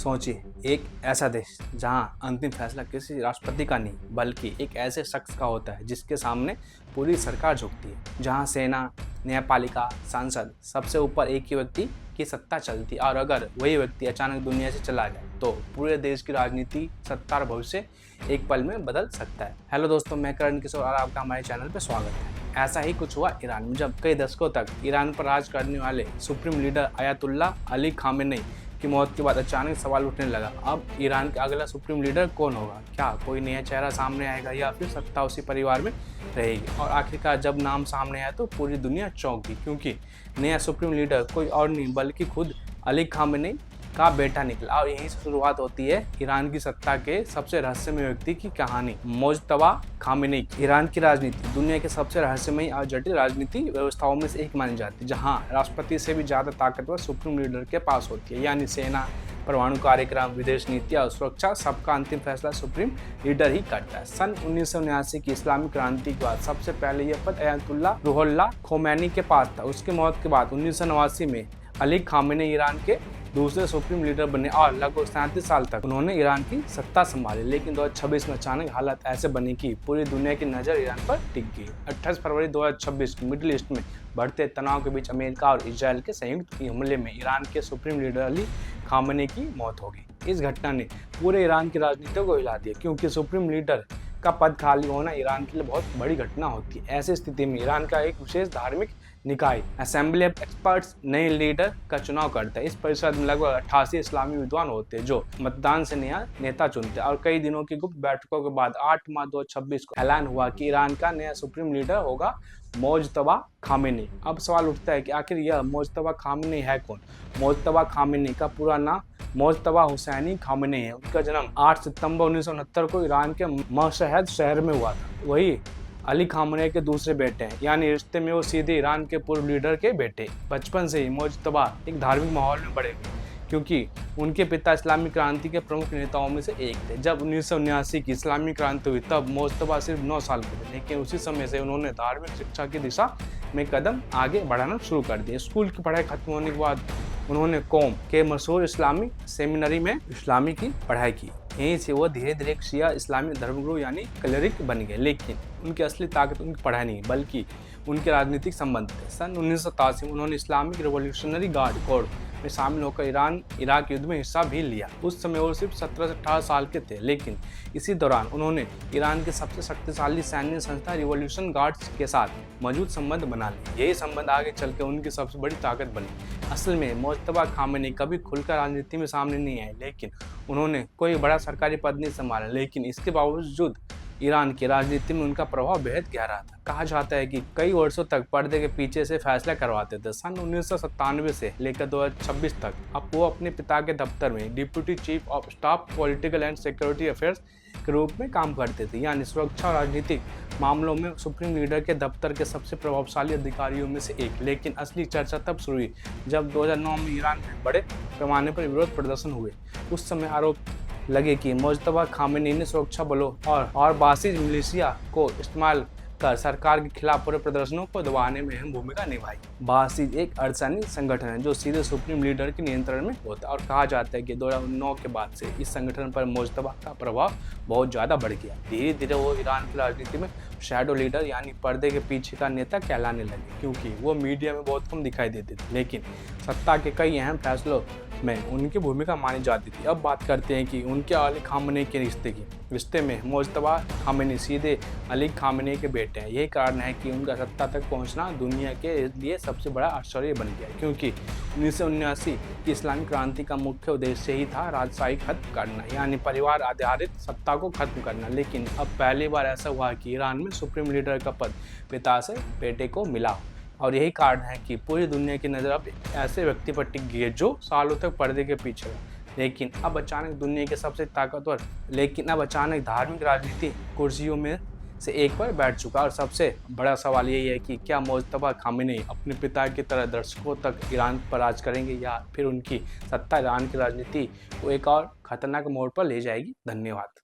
सोचिए, एक ऐसा देश जहां अंतिम फैसला किसी राष्ट्रपति का नहीं बल्कि एक ऐसे शख्स का होता है जिसके सामने पूरी सरकार झुकती है, जहां सेना, न्यायपालिका, सांसद सबसे ऊपर एक ही व्यक्ति की सत्ता चलती है और अगर वही व्यक्ति अचानक दुनिया से चला जाए तो पूरे देश की राजनीति, सत्ता और भविष्य एक पल में बदल सकता है। हेलो दोस्तों, मैं करण किशोर और आपका हमारे चैनल पर स्वागत है। ऐसा ही कुछ हुआ ईरान में, जब कई दशकों तक ईरान पर राज करने वाले supreme leader Ayatollah Ali Khamenei की मौत के बाद अचानक सवाल उठने लगा, अब ईरान का अगला सुप्रीम लीडर कौन होगा? क्या कोई नया चेहरा सामने आएगा या फिर सत्ता उसी परिवार में रहेगी? और आखिरकार जब नाम सामने आया तो पूरी दुनिया चौंक गई, क्योंकि नया सुप्रीम लीडर कोई और नहीं बल्कि खुद अली खामेनेई का बेटा निकला। और यहीं से शुरुआत होती है ईरान की सत्ता के सबसे रहस्यमय व्यक्ति की कहानी, मुज्तबा खामेनेई। ईरान की राजनीति दुनिया के सबसे रहस्यमयी और जटिल राजनीति व्यवस्थाओं में से एक मानी जाती है, जहां राष्ट्रपति से भी ज्यादा ताकतवर सुप्रीम लीडर के पास होती है, यानी सेना, परमाणु कार्यक्रम, विदेश नीति और सुरक्षा, सबका अंतिम फैसला सुप्रीम लीडर ही करता है। सन 1979 की इस्लामिक क्रांति के बाद सबसे पहले यह पद अयातुल्ला रुहुल्लाह खोमैनी के पास था। उसकी मौत के बाद 1989 में अली खामेनेई ईरान के दूसरे सुप्रीम लीडर बने और लगभग 37 साल तक उन्होंने ईरान की सत्ता संभाली। लेकिन 2026 में अचानक हालात ऐसे बनी कि पूरी दुनिया की नज़र ईरान पर टिक गई। 28 फरवरी 2026 को मिडिल ईस्ट में बढ़ते तनाव के बीच अमेरिका और इजराइल के संयुक्त हमले में ईरान के सुप्रीम लीडर अली खामेनेई की मौत हो गई। इस घटना ने पूरे ईरान की राजनीति को हिला दिया, क्योंकि सुप्रीम लीडर का पद खाली होना ईरान के लिए बहुत बड़ी घटना होती है। ऐसी स्थिति में ईरान का एक विशेष धार्मिक निकाय असेंबली ऑफ एक्सपर्ट्स नए लीडर का चुनाव करता है। इस परिषद में लगभग 88 इस्लामी विद्वान होते हैं जो मतदान से नया नेता चुनते हैं। और कई दिनों की गुप्त बैठकों के बाद 8 मार्च 2026 को ऐलान हुआ कि ईरान का नया सुप्रीम लीडर होगा मुज्तबा खामेनेई। अब सवाल उठता है कि आखिर यह मुज्तबा खामेनेई है कौन? मुज्तबा खामेनेई का पूरा नाम मुज्तबा हुसैनी खामेनेई है। उनका जन्म 8 सितंबर 1969 को ईरान के मशहद शहर में हुआ था। वही अली खामेनेई के दूसरे बेटे हैं, यानी रिश्ते में वो सीधे ईरान के पूर्व लीडर के बेटे। बचपन से ही मुज्तबा एक धार्मिक माहौल में बढ़े, क्योंकि उनके पिता इस्लामिक क्रांति के प्रमुख नेताओं में से एक थे। जब 1979 की इस्लामिक क्रांति हुई तब मुज्तबा सिर्फ 9 साल के थे, लेकिन उसी समय से उन्होंने धार्मिक शिक्षा की दिशा में कदम आगे बढ़ाना शुरू कर दिए। स्कूल की पढ़ाई खत्म होने के बाद उन्होंने कौम के मशहूर इस्लामिक सेमिनरी में इस्लामी की पढ़ाई की। यहीं से वो धीरे धीरे एक शिया इस्लामी धर्मगुरु यानी क्लेरिक बन गए। लेकिन उनकी असली ताकत उनकी पढ़ाई नहीं बल्कि उनके राजनीतिक संबंध थे। सन 1987 में उन्होंने इस्लामिक रिवॉल्यूशनरी गार्ड कोर में शामिल होकर ईरान इराक युद्ध में हिस्सा भी लिया। उस समय वो सिर्फ 17 से 18 साल के थे, लेकिन इसी दौरान उन्होंने ईरान के सबसे शक्तिशाली सैन्य संस्था रिवॉल्यूशन गार्ड्स के साथ मौजूद संबंध बना लिए। यही संबंध आगे चलकर उनकी सबसे बड़ी ताकत बनी। असल में मुज्तबा खामेनेई कभी खुलकर राजनीति में सामने नहीं आए, लेकिन उन्होंने कोई बड़ा सरकारी पद नहीं संभाला, लेकिन इसके बावजूद ईरान की राजनीति में उनका प्रभाव बेहद गहरा था। कहा जाता है कि कई वर्षों तक पर्दे के पीछे से फैसला करवाते थे। सन 1997 से लेकर 2026 तक अब वो अपने पिता के दफ्तर में deputy chief of staff political and security affairs के रूप में काम करते थे, यानी सुरक्षा और राजनीतिक मामलों में सुप्रीम लीडर के दफ्तर के सबसे प्रभावशाली अधिकारियों में से एक। लेकिन असली चर्चा तब शुरू हुई जब 2009 में ईरान में बड़े पैमाने पर विरोध प्रदर्शन हुए। उस समय आरोप लगे कि मुज्तबा खामेनेई ने सुरक्षा बलों और बासिज मिलिशिया को इस्तेमाल कर सरकार के खिलाफ पूरे प्रदर्शनों को दबाने में अहम भूमिका निभाई। बासिज एक अर्धसैनिक संगठन है जो सीधे सुप्रीम लीडर के नियंत्रण में होता है, और कहा जाता है कि 2009 के बाद से इस संगठन पर मुज्तबा का प्रभाव बहुत ज़्यादा बढ़ गया। धीरे धीरे वो ईरान की राजनीति में शैडो लीडर यानी पर्दे के पीछे का नेता कहलाने लगे, क्योंकि वो मीडिया में बहुत कम दिखाई देते थे, लेकिन सत्ता के कई अहम फैसलों में उनकी भूमिका मानी जाती थी। अब बात करते हैं कि उनके अली खामेनेई के रिश्ते में मुज्तबा खामेनेई सीधे अली खामेनेई के बेटे हैं। यही कारण है कि उनका सत्ता तक पहुंचना दुनिया के लिए सबसे बड़ा आश्चर्य बन गया, क्योंकि 1979 की इस्लामिक क्रांति का मुख्य उद्देश्य ही था राजशाही खत्म करना, यानी परिवार आधारित सत्ता को खत्म करना। लेकिन अब पहली बार ऐसा हुआ कि ईरान में सुप्रीम लीडर का पद पिता से बेटे को मिला, और यही कारण है कि पूरी दुनिया की नज़र अब ऐसे व्यक्ति पर टिक गई है जो सालों तक पर्दे के पीछे है। लेकिन अब अचानक धार्मिक राजनीति कुर्सियों में से एक पर बैठ चुका। और सबसे बड़ा सवाल यही है कि क्या मुज्तबा खामेनेई अपने पिता की तरह दर्शकों तक ईरान पर राज करेंगे, या फिर उनकी सत्ता ईरान की राजनीति को एक और खतरनाक मोड़ पर ले जाएगी। धन्यवाद।